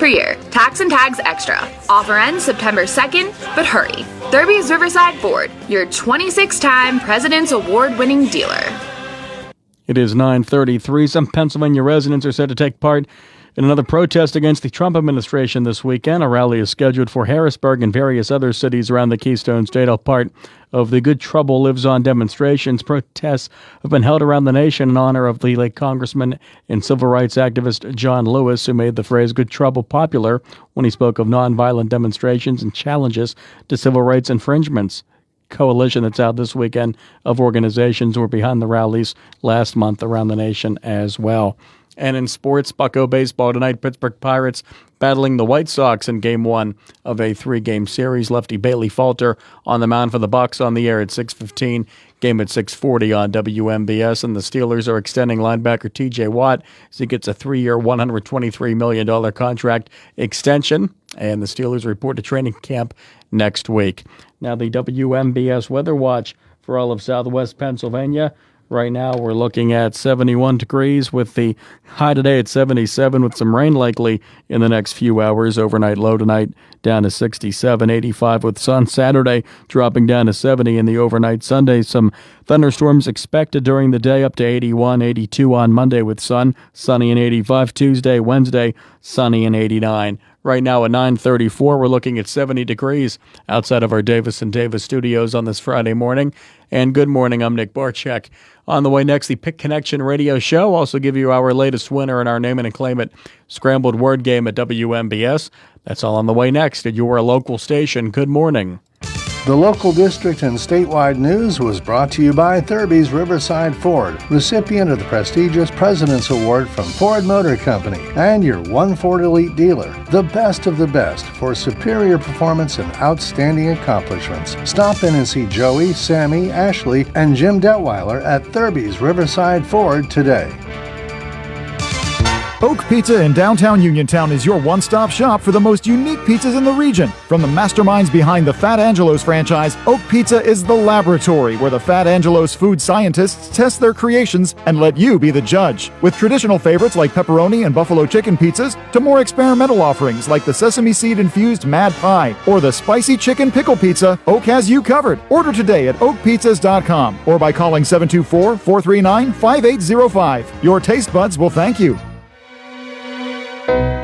per year. Tax and tags extra. Offer ends September 2nd, but hurry. Thurby's Riverside Ford, your 26-time President's Award-winning dealer. It is 9:33. Some Pennsylvania residents are set to take part in another protest against the Trump administration this weekend. A rally is scheduled for Harrisburg and various other cities around the Keystone State. All part of the Good Trouble Lives On demonstrations. Protests have been held around the nation in honor of the late Congressman and civil rights activist John Lewis, who made the phrase "Good Trouble" popular when he spoke of nonviolent demonstrations and challenges to civil rights infringements. Coalition that's out this weekend of organizations were behind the rallies last month around the nation as well. And in sports, Bucco baseball tonight, Pittsburgh Pirates battling the White Sox in Game 1 of a 3-game series. Lefty Bailey Falter on the mound for the Bucs, on the air at 6:15. Game at 6:40 on WMBS. And the Steelers are extending linebacker T.J. Watt as he gets a 3-year, $123 million contract extension. And the Steelers report to training camp next week. Now the WMBS Weather Watch for all of southwest Pennsylvania. Right now we're looking at 71 degrees with the high today at 77 with some rain likely in the next few hours. Overnight low tonight down to 67, 85 with sun. Saturday dropping down to 70 in the overnight. Sunday some thunderstorms expected during the day up to 81, 82 on Monday with sun. Sunny and 85 Tuesday, Wednesday sunny and 89. Right now at 9:34, we're looking at 70 degrees outside of our Davis & Davis studios on this Friday morning. And good morning, I'm Nick Barczyk. On the way next, the PIC Connection radio show. Also give you our latest winner in our Name It and Claim It scrambled word game at WMBS. That's all on the way next at your local station. Good morning. The local district and statewide news was brought to you by Thurby's Riverside Ford, recipient of the prestigious President's Award from Ford Motor Company, and your One Ford Elite dealer, the best of the best for superior performance and outstanding accomplishments. Stop in and see Joey, Sammy, Ashley, and Jim Detweiler at Thurby's Riverside Ford today. Oak Pizza in downtown Uniontown is your one-stop shop for the most unique pizzas in the region. From the masterminds behind the Fat Angelo's franchise, Oak Pizza is the laboratory where the Fat Angelo's food scientists test their creations and let you be the judge. With traditional favorites like pepperoni and buffalo chicken pizzas to more experimental offerings like the sesame seed-infused Mad Pie or the spicy chicken pickle pizza, Oak has you covered. Order today at oakpizzas.com or by calling 724-439-5805. Your taste buds will thank you.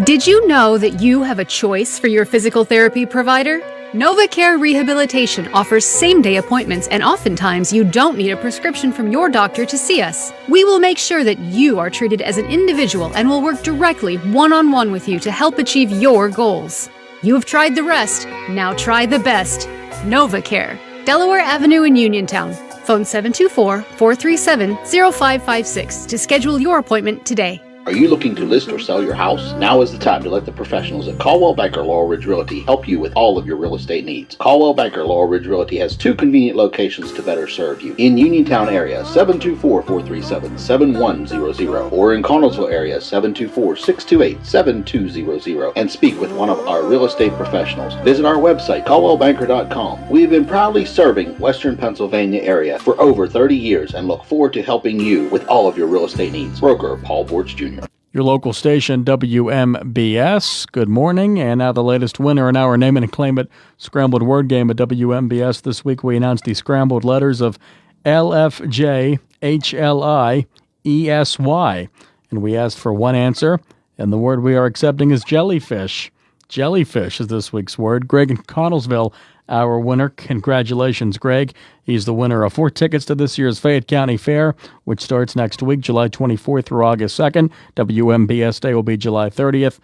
Did you know that you have a choice for your physical therapy provider? NovaCare Rehabilitation offers same-day appointments, and oftentimes you don't need a prescription from your doctor to see us. We will make sure that you are treated as an individual and will work directly one-on-one with you to help achieve your goals. You have tried the rest, now try the best. NovaCare, Delaware Avenue in Uniontown. Phone 724-437-0556 to schedule your appointment today. Are you looking to list or sell your house? Now is the time to let the professionals at Caldwell Banker Laurel Ridge Realty help you with all of your real estate needs. Caldwell Banker Laurel Ridge Realty has 2 convenient locations to better serve you. In Uniontown area, 724-437-7100, or in Connellsville area, 724-628-7200, and speak with one of our real estate professionals. Visit our website, caldwellbanker.com. We have been proudly serving Western Pennsylvania area for over 30 years and look forward to helping you with all of your real estate needs. Broker Paul Borch Jr. Your local station, WMBS. Good morning. And now the latest winner in our Name It and Claim It scrambled word game at WMBS. This week we announced the scrambled letters of LFJHLIESY. And we asked for one answer, and the word we are accepting is jellyfish. Jellyfish is this week's word. Greg in Connellsville, our winner. Congratulations, Greg. He's the winner of 4 tickets to this year's Fayette County Fair, which starts next week, July 24th through August 2nd. WMBS Day will be July 30th.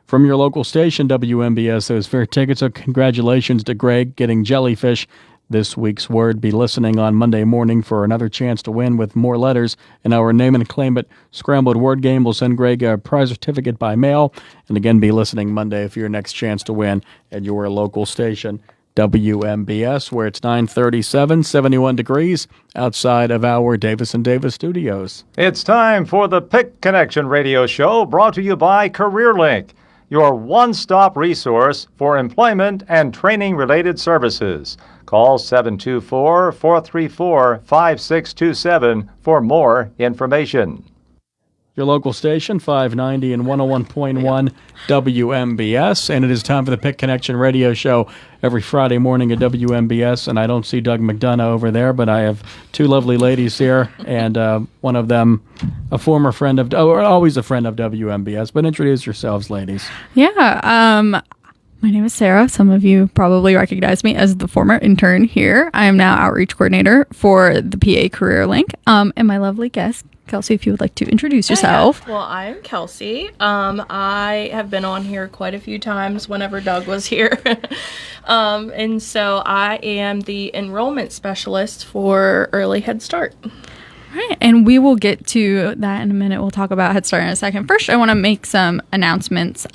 From your local station, WMBS, those fair tickets. So congratulations to Greg getting jellyfish. This week's word. Be listening on Monday morning for another chance to win with more letters in our Name It and Claim It scrambled word game. We'll send Greg a prize certificate by mail. And again, be listening Monday for your next chance to win at your local station. WMBS, where it's 9:37, 71 degrees outside of our Davis & Davis studios. It's time for the PIC Connection radio show, brought to you by CareerLink, your one-stop resource for employment and training-related services. Call 724-434-5627 for more information. your local station, 590 and 101.1 WMBS. And it is time for the PIC Connection radio show every Friday morning at WMBS. And I don't see Doug McDonough over there, but I have two lovely ladies here, and one of them a former friend of, always a friend of WMBS. But introduce yourselves, ladies. Yeah, my name is Sarah. Some of you probably recognize me as the former intern here. I am now outreach coordinator for the PA Career Link. And my lovely guest, Kelsey, if you would like to introduce yourself. Well, I'm Kelsey. I have been on here quite a few times whenever Doug was here. And so I am the enrollment specialist for Early Head Start. Right, and we will get to that in a minute. We'll talk about Head Start in a second. First, I want to make some announcements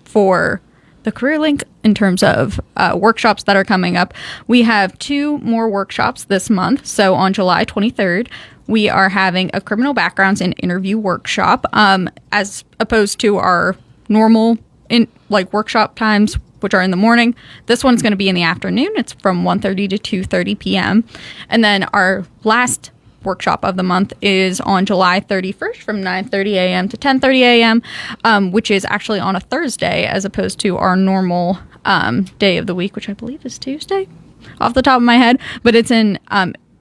for the Career Link in terms of workshops that are coming up. We have 2 more workshops this month. So on July 23rd, we are having a criminal backgrounds and interview workshop, as opposed to our normal workshop times, which are in the morning. This one's going to be in the afternoon. It's from 1:30 to 2:30 p.m. And then our last workshop of the month is on July 31st from 9:30 a.m. to 10:30 a.m., which is actually on a Thursday as opposed to our normal day of the week, which I believe is Tuesday off the top of my head. But it's an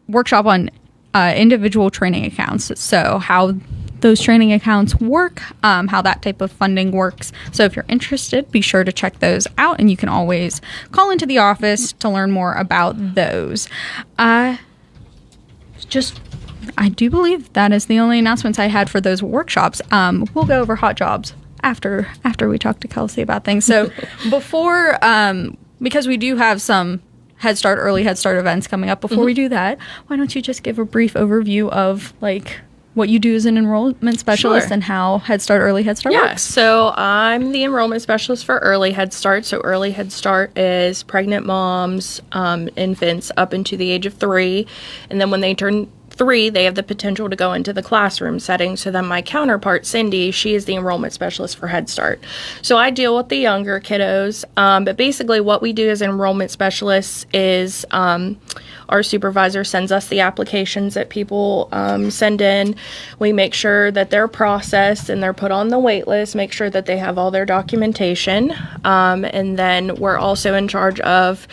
workshop on individual training accounts. So how those training accounts work, how that type of funding works. So if you're interested, be sure to check those out, and you can always call into the office to learn more about those. I do believe that is the only announcements I had for those workshops. We'll go over hot jobs after we talk to Kelsey about things. So before, because we do have some early Head Start events coming up, before we do that, why don't you just give a brief overview of what you do as an enrollment specialist Sure. and how Early Head Start works? So I'm the enrollment specialist for Early Head Start. So Early Head Start is pregnant moms, infants up into the age of 3. And then when they turn 3, they have the potential to go into the classroom setting. So then my counterpart, Cindy, she is the enrollment specialist for Head Start. So I deal with the younger kiddos. But basically what we do as enrollment specialists is our supervisor sends us the applications that people send in. We make sure that they're processed and they're put on the wait list, make sure that they have all their documentation. And then we're also in charge of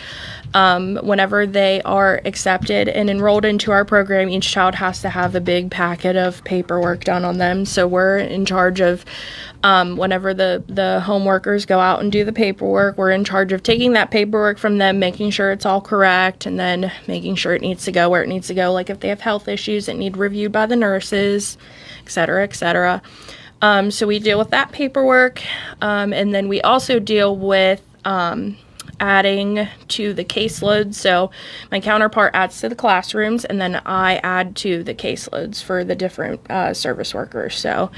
whenever they are accepted and enrolled into our program, each child has to have a big packet of paperwork done on them. So we're in charge of whenever the home workers go out and do the paperwork, we're in charge of taking that paperwork from them, making sure it's all correct, and then making sure it needs to go where it needs to go. Like if they have health issues that need reviewed by the nurses, et cetera, et cetera. So we deal with that paperwork. And then we also deal with adding to the caseload. So my counterpart adds to the classrooms, and then I add to the caseloads for the different service workers. So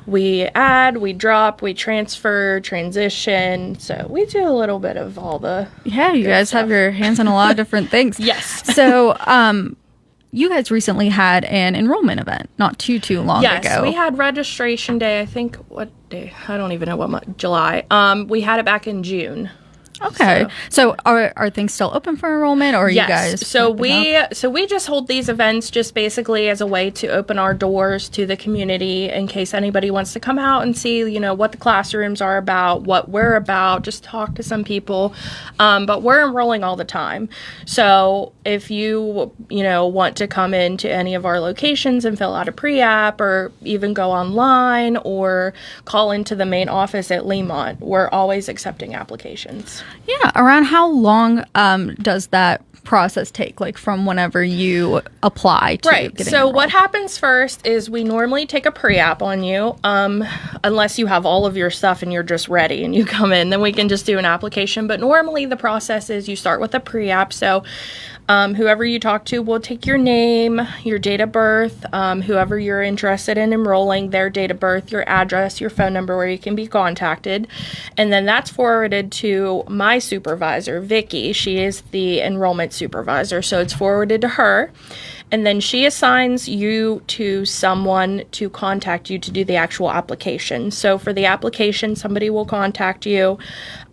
we add, we drop, we transfer, transition. So we do a little bit of all the You guys stuff. have your hands on a lot of different things. Yes. So you guys recently had an enrollment event not too long ago. Yes, we had registration day. I think what day? I don't even know what month. July. We had it back in June. Okay. So are things still open for enrollment, or are you guys? So wrapping up? we just hold these events just basically as a way to open our doors to the community in case anybody wants to come out and see, what the classrooms are about, what we're about, just talk to some people. But we're enrolling all the time. So if you, want to come into any of our locations and fill out a pre-app, or even go online or call into the main office at Lemont, we're always accepting applications. Yeah. Around how long does that process take, from whenever you apply to Right. getting So enrolled? what happens first is we normally take a pre-app on you, unless you have all of your stuff and you're just ready and you come in, then we can just do an application. But normally the process is you start with a pre-app. So whoever you talk to will take your name, your date of birth, whoever you're interested in enrolling, their date of birth, your address, your phone number where you can be contacted. And then that's forwarded to my supervisor, Vicky. She is the enrollment science supervisor. So it's forwarded to her. And then she assigns you to someone to contact you to do the actual application. So for the application, somebody will contact you.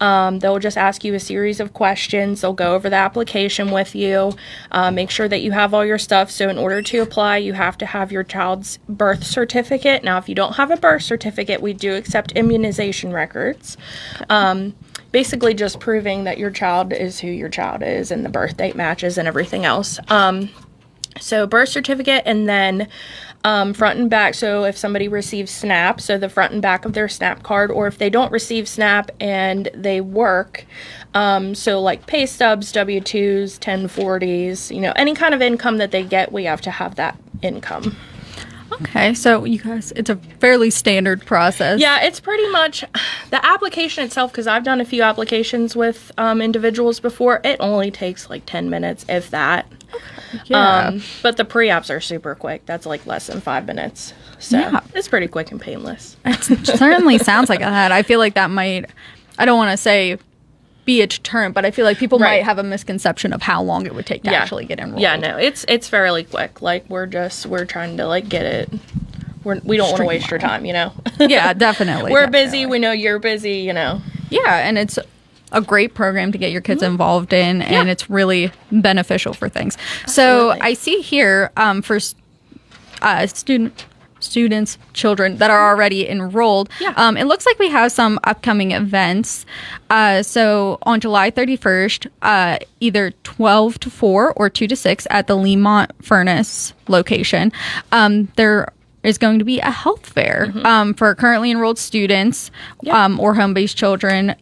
They'll just ask you a series of questions. They'll go over the application with you, make sure that you have all your stuff. So in order to apply, you have to have your child's birth certificate. Now, if you don't have a birth certificate, we do accept immunization records. Basically just proving that your child is who your child is and the birth date matches and everything else. So birth certificate, and then front and back. So if somebody receives SNAP, so the front and back of their SNAP card, or if they don't receive SNAP and they work, so like pay stubs, W-2s, 1040s, any kind of income that they get, we have to have that income. Okay, so you guys, it's a fairly standard process. Yeah, it's pretty much the application itself, because I've done a few applications with individuals before. It only takes like 10 minutes, if that. Yeah. But the pre-apps are super quick. That's like less than 5 minutes. So Yeah. it's pretty quick and painless. It certainly sounds like that. I feel like that might, I don't want to say be a deterrent, but I feel like people Right. might have a misconception of how long it would take to actually get enrolled. Yeah, no, it's fairly quick. Like we're trying to like get it. We don't want to waste your time, Yeah, definitely. We're definitely. busy. We know you're busy, Yeah, and it's a great program to get your kids involved in, and it's really beneficial for things. So Absolutely. I see here for students, children that are already enrolled. Yeah. It looks like we have some upcoming events. So on July 31st, either 12 to 4 or 2 to 6 at the Lemont Furnace location, there is going to be a health fair for currently enrolled students or home-based children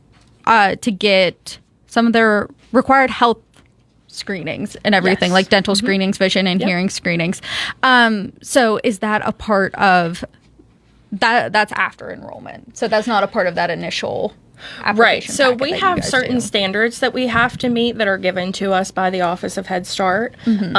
to get some of their required health screenings and everything, Yes. like dental screenings, vision and hearing screenings. So is that a part of that? That's after enrollment. So that's not a part of that initial application. Right. So packet we that you have guys certain do. standards that we have to meet that are given to us by the Office of Head Start. And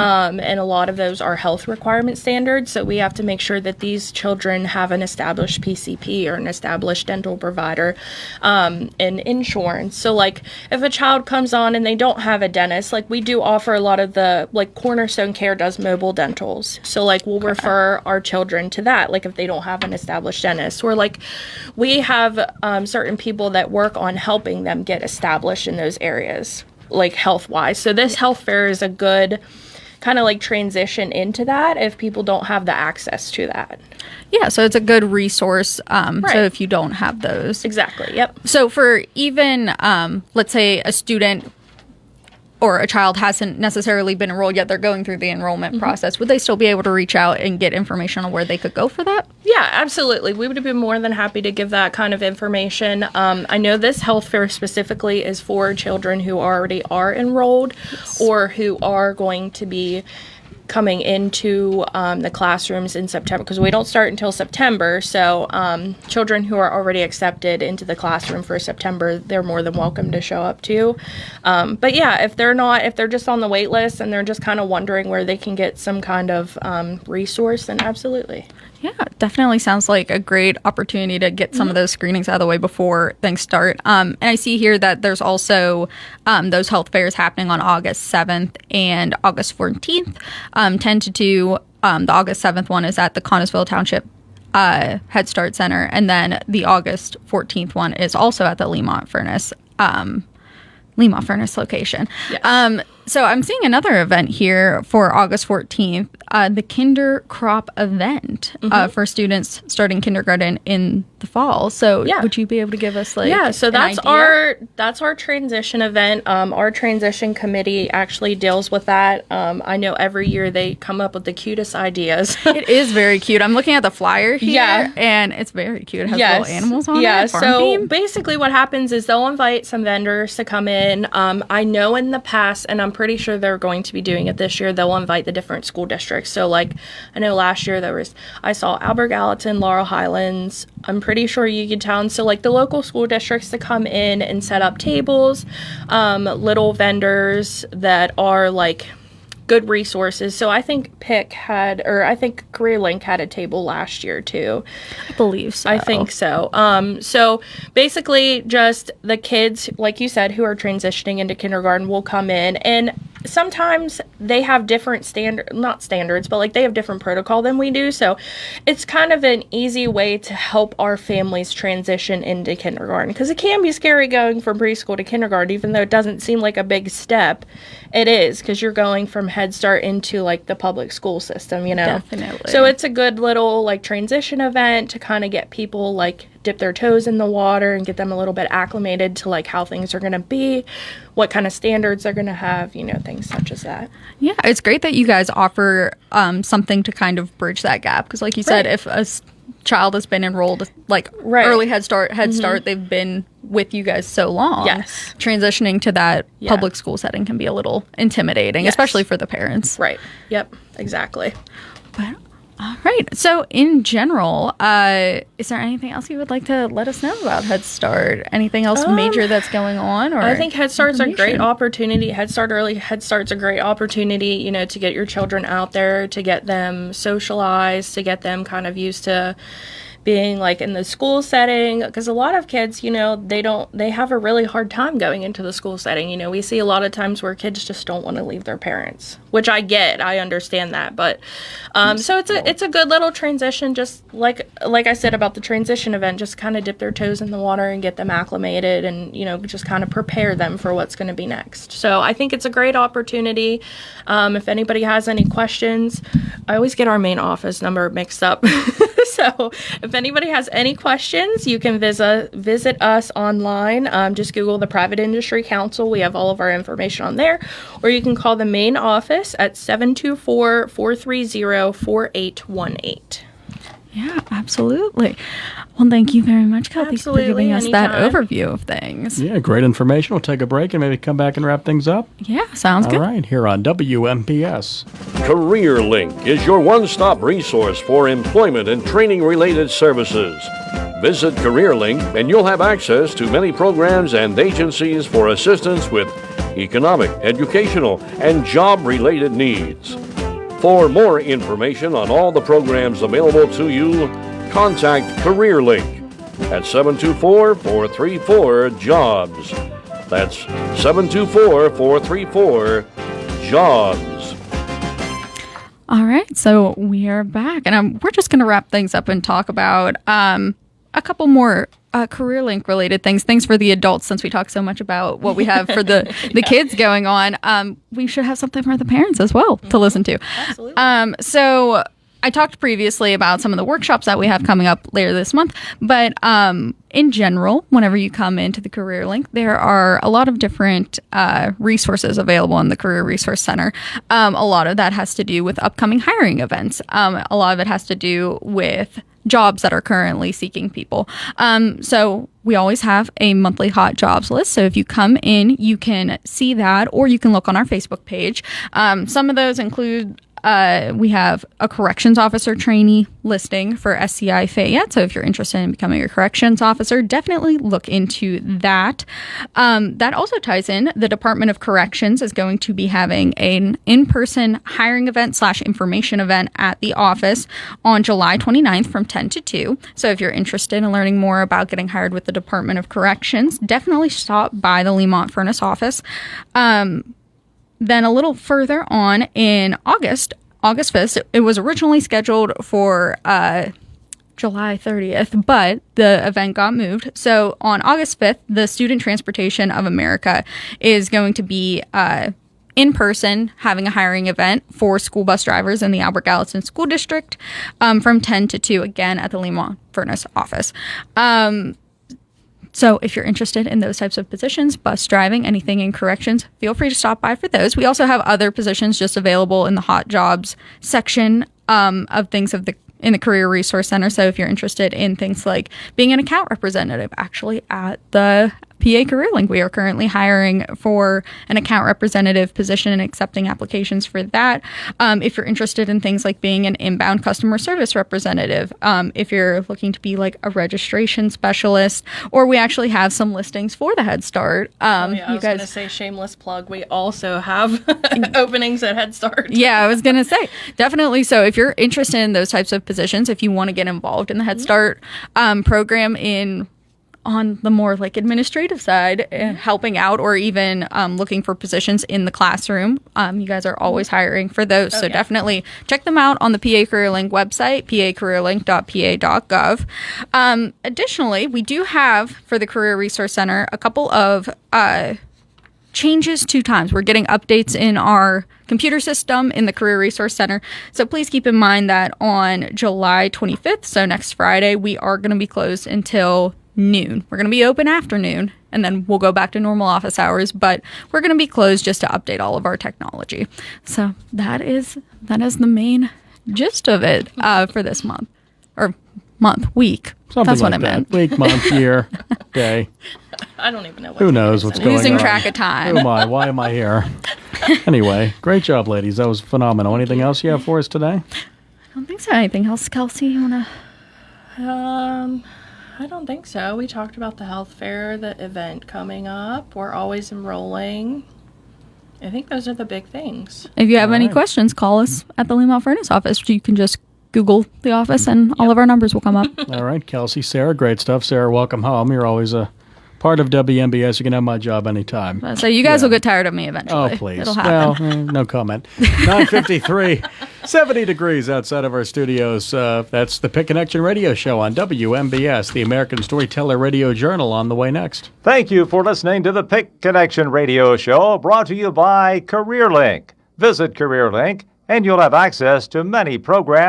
a lot of those are health requirement standards. So we have to make sure that these children have an established PCP or an established dental provider and insurance. So like if a child comes on and they don't have a dentist, like we do offer a lot of the, like Cornerstone Care does mobile dentals. So like we'll refer our children to that, like if they don't have an established dentist, or like we have certain people that work on helping them get established in those areas, like health-wise. So this health fair is a good kind of like transition into that if people don't have the access to that. Yeah, so it's a good resource. Right. So if you don't have those. Exactly, yep. So for even, let's say a student or a child hasn't necessarily been enrolled yet, they're going through the enrollment process, would they still be able to reach out and get information on where they could go for that? Yeah, absolutely. We would be more than happy to give that kind of information. I know this health fair specifically is for children who already are enrolled or who are going to be coming into the classrooms in September, because we don't start until September. So children who are already accepted into the classroom for September, they're more than welcome to show up too. But yeah, if they're just on the wait list and they're just kind of wondering where they can get some kind of resource, then absolutely. Yeah, definitely sounds like a great opportunity to get some of those screenings out of the way before things start. And I see here that there's also those health fairs happening on August 7th and August 14th, 10 to 2. The August 7th one is at the Connellsville Township Head Start Center. And then the August 14th one is also at the Lemont Furnace location. Yes. So I'm seeing another event here for August 14th, the Kinder Crop event for students starting kindergarten in the fall. So Yeah. would you be able to give us like So an that's idea? our transition event. Our transition committee actually deals with that. I know every year they come up with the cutest ideas. It is very cute. I'm looking at the flyer here, Yeah. and it's very cute. It has little animals on yeah, it. Farm so theme. basically what happens is they'll invite some vendors to come in. I know in the past, and I'm pretty sure they're going to be doing it this year, they'll invite the different school districts. So like I know last year I saw Albert Gallatin, Laurel Highlands, I'm pretty sure Uniontown. So like the local school districts to come in and set up tables, little vendors that are like good resources. So I think I think CareerLink had a table last year too. I believe so. I think so. So basically just the kids, like you said, who are transitioning into kindergarten will come in, and sometimes they have different not standards, but like they have different protocol than we do. So it's kind of an easy way to help our families transition into kindergarten, because it can be scary going from preschool to kindergarten, even though it doesn't seem like a big step. It is, because you're going from Head Start into like the public school system, you know. Definitely. So it's a good little like transition event to kind of get people like dip their toes in the water and get them a little bit acclimated to like how things are going to be, what kind of standards they're going to have, you know, things such as that. Yeah, it's great that you guys offer something to kind of bridge that gap, because like you said, if a child has been enrolled like early Head Start, they've been with you guys so long. Yes. Transitioning to that public school setting can be a little intimidating, especially for the parents. Right. Yep. Exactly. But all right. So in general, is there anything else you would like to let us know about Head Start? Anything else major that's going on? Or I think Head Start's a great opportunity. Head Start's a great opportunity, you know, to get your children out there, to get them socialized, to get them kind of used to being like in the school setting, because a lot of kids, you know, they have a really hard time going into the school setting. You know, we see a lot of times where kids just don't want to leave their parents, which I understand that, but so it's a good little transition, just like I said about the transition event, just kind of dip their toes in the water and get them acclimated, and you know, just kind of prepare them for what's going to be next. So I think it's a great opportunity. If anybody has any questions, I always get our main office number mixed up. So if anybody has any questions, you can visit us online. Just Google the Private Industry Council. We have all of our information on there. Or you can call the main office at 724-430-4818. Yeah, absolutely. Well, thank you very much, Kelsey, for giving us that overview of things. Yeah, great information. We'll take a break and maybe come back and wrap things up. Yeah, sounds good. All right, here on WMPS. CareerLink is your one-stop resource for employment and training-related services. Visit CareerLink and you'll have access to many programs and agencies for assistance with economic, educational, and job-related needs. For more information on all the programs available to you, contact CareerLink at 724-434-JOBS. That's 724-434-JOBS. All right, so we are back, and we're just going to wrap things up and talk about a couple more CareerLink related things for the adults, since we talk so much about what we have for the kids going on. We should have something for the parents as well to listen to. Absolutely. So I talked previously about some of the workshops that we have coming up later this month, but in general, whenever you come into the CareerLink, there are a lot of different resources available in the Career Resource Center. A lot of that has to do with upcoming hiring events. A lot of it has to do with jobs that are currently seeking people. So we always have a monthly hot jobs list. So if you come in, you can see that, or you can look on our Facebook page. Some of those include we have a corrections officer trainee listing for SCI Fayette. So if you're interested in becoming a corrections officer, definitely look into that. That also ties in. The Department of Corrections is going to be having an in-person hiring event / information event at the office on July 29th from 10 to 2. So if you're interested in learning more about getting hired with the Department of Corrections, definitely stop by the Lemont Furnace office. Then a little further on in August 5th, it was originally scheduled for July 30th, but the event got moved. So on August 5th, the Student Transportation of America is going to be in person having a hiring event for school bus drivers in the Albert Gallatin School District from 10 to 2, again at the Lemont Furnace office. So if you're interested in those types of positions, bus driving, anything in corrections, feel free to stop by for those. We also have other positions just available in the hot jobs section of things in the Career Resource Center. So if you're interested in things like being an account representative, actually at the PA CareerLink, we are currently hiring for an account representative position and accepting applications for that. If you're interested in things like being an inbound customer service representative, if you're looking to be like a registration specialist, or we actually have some listings for the Head Start. I was going to say, shameless plug, we also have openings at Head Start. Yeah, I was going to say, definitely. So if you're interested in those types of positions, if you want to get involved in the Head Start program in on the more like administrative side, helping out or even looking for positions in the classroom. You guys are always hiring for those. So definitely check them out on the PA Career Link website, pacareerlink.pa.gov. Additionally, we do have for the Career Resource Center a couple of changes to times. We're getting updates in our computer system in the Career Resource Center. So please keep in mind that on July 25th, so next Friday, we are going to be closed until noon. We're going to be open afternoon, and then we'll go back to normal office hours, but we're going to be closed just to update all of our technology. So that is the main gist of it for this month. Or week. Something That's like what I meant. Week, month, year, day. I don't even know what Who knows what's going on? Losing track of time. Who am I? Why am I here? Anyway, great job, ladies. That was phenomenal. Anything else you have for us today? I don't think so. Anything else, Kelsey, you want to? I don't think so. We talked about the health fair, the event coming up. We're always enrolling. I think those are the big things. If you have any questions, call us at the Lemont Furnace office. You can just Google the office and all of our numbers will come up. All right, Kelsey, Sarah, great stuff. Sarah, welcome home. You're always a part of WMBS. You can have my job anytime. So you guys will get tired of me eventually. Oh, please. It'll happen. Well, no comment. 9:53, 70 degrees outside of our studios. That's the PIC Connection radio show on WMBS, the American Storyteller Radio Journal, on the way next. Thank you for listening to the PIC Connection radio show, brought to you by CareerLink. Visit CareerLink, and you'll have access to many programs